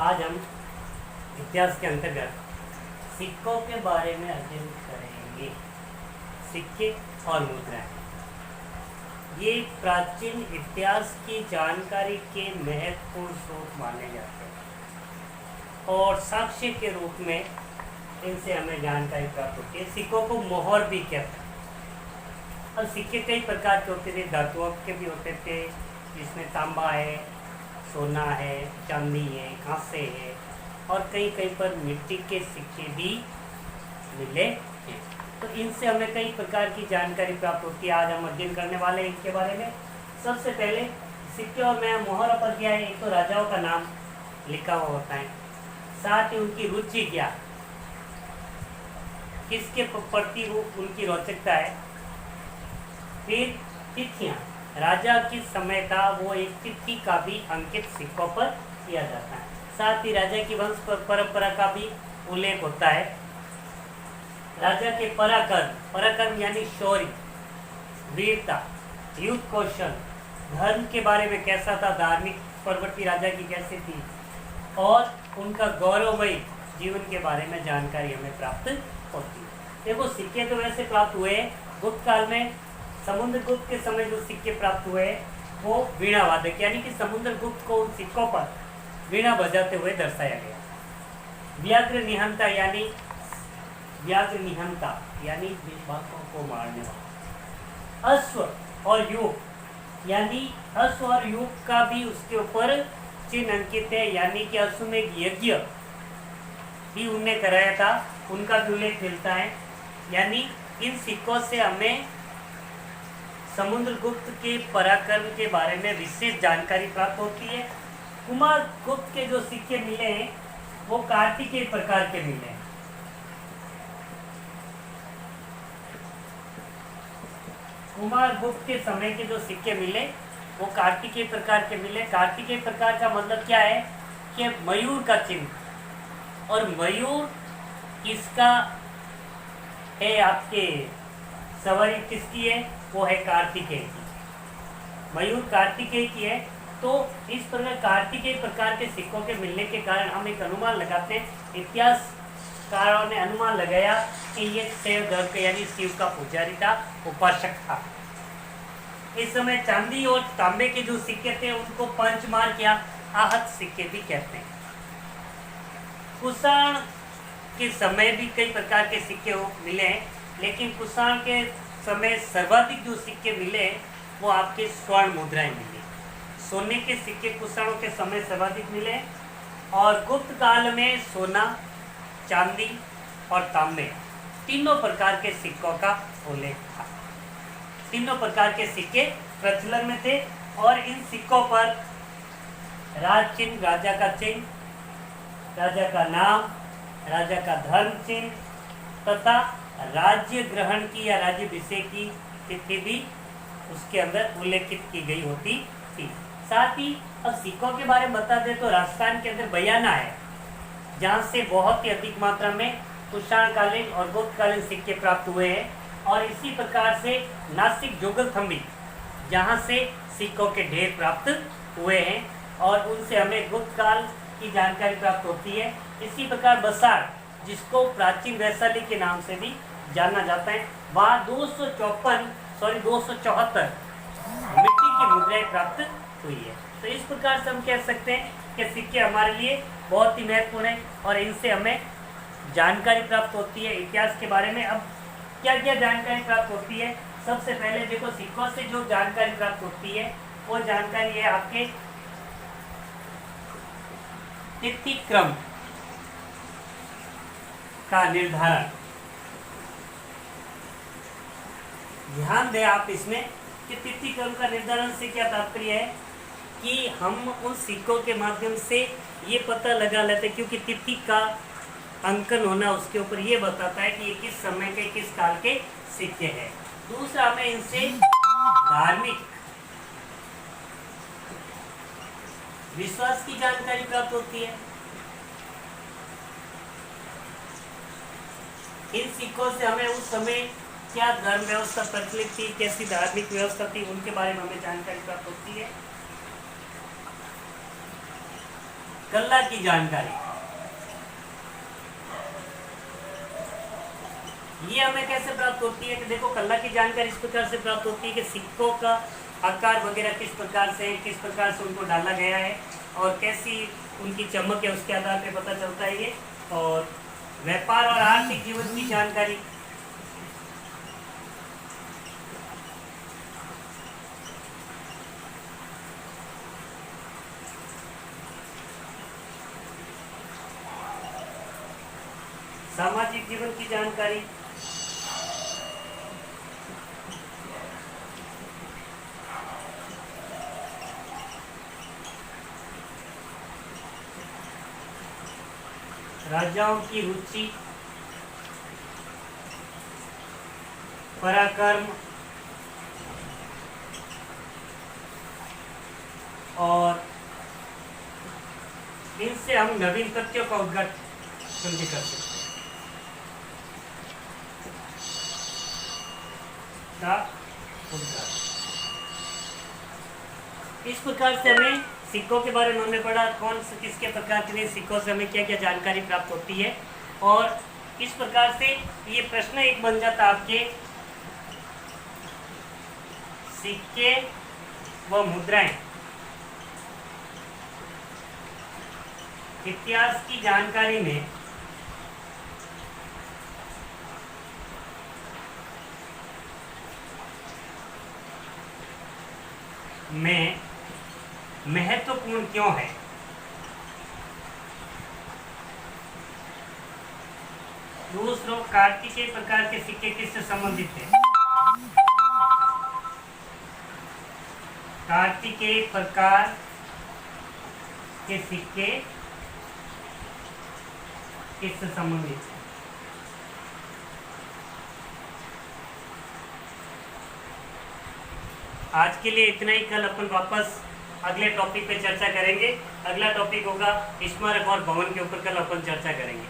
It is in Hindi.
आज हम इतिहास के अंतर्गत सिक्कों के बारे में अध्ययन करेंगे। सिक्के और मुद्राएं ये प्राचीन इतिहास की जानकारी के महत्वपूर्ण स्रोत माने जाते हैं और साक्ष्य के रूप में इनसे हमें जानकारी प्राप्त होती है। सिक्कों को मोहर भी कहते हैं। और सिक्के कई प्रकार के होते थे, धातुओं के भी होते थे जिसमें तांबा है, सोना है, चांदी है, कांसे है और कई पर मिट्टी के सिक्के भी मिले हैं। तो इनसे हमें कई प्रकार की जानकारी प्राप्त होती है। आज हम अध्ययन करने वाले हैं इनके बारे में। सबसे पहले सिक्के और में मोहर पर क्या है, एक तो राजाओं का नाम लिखा हुआ होता है, साथ ही उनकी रुचि क्या, किसके प्रति उनकी रोचकता है, फिर तिथियाँ, राजा किस समय था वो एक तिथि का भी अंकित सिक्कों पर किया जाता है। साथ ही राजा की वंश परंपरा का भी उल्लेख होता है। राजा के पराक्रम यानी शौर्य, वीरता, युद्ध कौशल, धर्म के बारे में कैसा था, धार्मिक प्रवृत्ति राजा की कैसी थी और उनका गौरवमयी जीवन के बारे में जानकारी हमें प्राप्त होती है। देखो सिक्के तो वैसे प्राप्त हुए गुप्त काल में। समुद्रगुप्त के समय जो सिक्के प्राप्त हुए वो वीणा वादक यानी कि समुद्रगुप्त को उन सिक्कों पर वीणा बजाते हुए दर्शाया गया। व्याघ्र निहंता यानी बातों को मारने वाला। अश्व और युग यानी अश्व और युग का भी उसके ऊपर चिन्ह अंकित है, यानी कि अश्वमेध यज्ञ भी उनने कराया था, उनका भी उल्लेख मिलता है। यानी इन सिक्कों से हमें समुद्रगुप्त के पराक्रम के बारे में विशेष जानकारी प्राप्त होती है। कुमार गुप्त के जो सिक्के मिले हैं वो कार्तिकेय प्रकार के मिले हैं। कुमार गुप्त के समय के जो सिक्के मिले वो कार्तिकेय प्रकार के मिले। कार्तिकेय प्रकार का मतलब क्या है कि मयूर का चिन्ह, और मयूर किसका है, आपके सवारी किसकी है, वो है कार्तिकेय की। मयूर कार्तिकेय की है। तो इस प्रकार कार्तिकेय प्रकार के सिक्कों के मिलने के कारण हम एक अनुमान लगाते हैं, इतिहासकारों ने अनुमान लगाया कि ये शैव धर्म के यानी शिव का पुजारी था, उपासक था। इस समय चांदी और तांबे के जो सिक्के थे उनको पंचमार या आहत सिक्के भी कहते हैं। कुषाण के समय भी कई प्रकार के सिक्के मिले हैं, लेकिन कुषाण के समय सर्वाधिक जो सिक्के मिले वो आपके स्वर्ण मुद्राएं मिली। सोने के सिक्के कुषाणों के समय सर्वाधिक मिले और गुप्त काल में सोना, चांदी और तांबे तीनों प्रकार के सिक्कों का उल्लेख था। तीनों प्रकार के सिक्के प्रचलन में थे और इन सिक्कों पर राज चिन्ह, राजा का चिन्ह, राजा का नाम, राजा का धर्म चिन्ह तथा राज्य ग्रहण की या राज्याभिषेक की तिथि भी उसके अंदर उल्लेखित की गई होती थी। साथ ही अब सिक्कों के बारे में बता दें तो राजस्थान के अंदर बयाना है, जहाँ से बहुत ही अधिक मात्रा में कुषाणकालीन और गुप्तकालीन सिक्के प्राप्त हुए हैं। और इसी प्रकार से नासिक जोगलथम्बी, जहाँ से सिक्कों के ढेर प्राप्त हुए हैं और उनसे हमें गुप्त काल की जानकारी प्राप्त होती है। इसी प्रकार बसार, जिसको प्राचीन वैशाली के नाम से भी जाना जाता है, वहाँ 274 मिट्टी की मुद्राएं प्राप्त हुई है। तो इस प्रकार से हम कह सकते हैं कि सिक्के हमारे लिए बहुत ही महत्वपूर्ण है और इनसे हमें जानकारी प्राप्त होती है इतिहास के बारे में। अब क्या क्या जानकारी प्राप्त होती है, सबसे पहले देखो सिक्कों से जो जानकारी प्राप्त होती है वो जानकारी है आपके तिथि क्रम का निर्धारण। ध्यान दें आप इसमें कि तिथि क्रम का निर्धारण से क्या तात्पर्य है कि हम उन सिक्कों के माध्यम से ये पता लगा लेते हैं, क्योंकि तिथि का अंकन होना उसके ऊपर ये बताता है कि ये किस समय के किस काल के सिक्के हैं। दूसरा, हमें इनसे धार्मिक विश्वास की जानकारी प्राप्त होती है। इन सिक्कों से हमें उस समय क्या धर्म व्यवस्था प्रचलित थी, कैसी धार्मिक व्यवस्था थी, उनके बारे में हमें जानकारी प्राप्त होती है। कला की जानकारी, ये हमें कैसे प्राप्त होती है कि देखो कला की जानकारी इस प्रकार से प्राप्त होती है कि सिक्कों का आकार वगैरह किस प्रकार से उनको डाला गया है और कैसी उनकी चमक है, उसके आधार पे पता चलता है ये। और व्यापार और आर्थिक जीवन की जानकारी, सामाजिक जीवन की जानकारी, राजाओं की रुचि, पराक्रम और इनसे हम नवीन तथ्यों का उद्घाटन भी कर सकते हैं। इस प्रकार से हमें सिक्कों के बारे में हमने पढ़ा, कौन से किसके प्रकार के सिक्कों से हमें क्या क्या जानकारी प्राप्त होती है। और इस प्रकार से ये प्रश्न एक बन जाता आपके, सिक्के व मुद्राएं इतिहास की जानकारी में महत्वपूर्ण क्यों है। दूसरों, कार्तिकेय प्रकार के सिक्के किससे संबंधित हैं? कार्तिकेय प्रकार के सिक्के किससे संबंधित हैं? आज के लिए इतना ही। कल अपन वापस अगले टॉपिक पे चर्चा करेंगे। अगला टॉपिक होगा स्मारक और भवन के ऊपर कल अपन चर्चा करेंगे।